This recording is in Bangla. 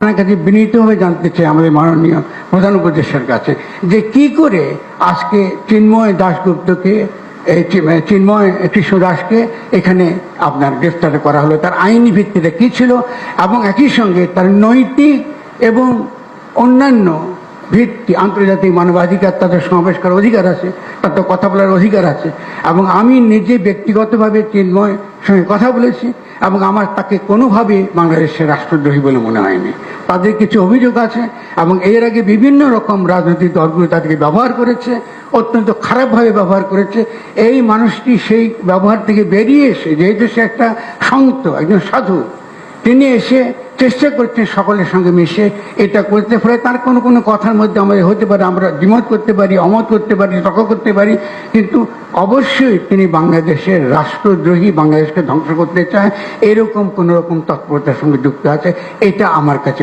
আপনার কাছে বিনীতভাবে জানতে চাই আমাদের মাননীয় প্রধান উপদেষ্টার কাছে যে কি করে আজকে চিন্ময় দাশগুপ্তকে চিন্ময় কৃষ্ণ দাসকে এখানে আপনার গ্রেফতার করা হলো, তার আইনি ভিত্তিটা কি ছিল এবং একই সঙ্গে তার নৈতিক এবং অন্যান্য ভিত্তি আন্তর্জাতিক মানবাধিকার, তাদের সমাবেশ করার অধিকার আছে, তাদের কথা বলার অধিকার আছে। এবং আমি নিজে ব্যক্তিগতভাবে চিন্ময় সঙ্গে কথা বলেছি এবং আমার তাকে কোনোভাবে বাংলাদেশের রাষ্ট্রদ্রোহী বলে মনে হয়নি। তাদের কিছু অভিযোগ আছে এবং এর আগে বিভিন্ন রকম রাজনৈতিক দলগুলো তাদেরকে ব্যবহার করেছে, অত্যন্ত খারাপভাবে ব্যবহার করেছে। এই মানুষটি সেই ব্যবহার থেকে বেরিয়ে এসে, যেহেতু সে একটা সন্ত, একজন সাধু, তিনি এসে চেষ্টা করছেন সকলের সঙ্গে মিশে এটা করতে। ফলে তার কোনো কোনো কথার মধ্যে আমাদের হতে পারে, আমরা দ্বিমত করতে পারি, অমত করতে পারি, তর্ক করতে পারি, কিন্তু অবশ্যই তিনি বাংলাদেশের রাষ্ট্রদ্রোহী, বাংলাদেশকে ধ্বংস করতে চায়, এরকম কোনো রকম তৎপরতার সঙ্গে যুক্ত আছে। এটা আমার কাছে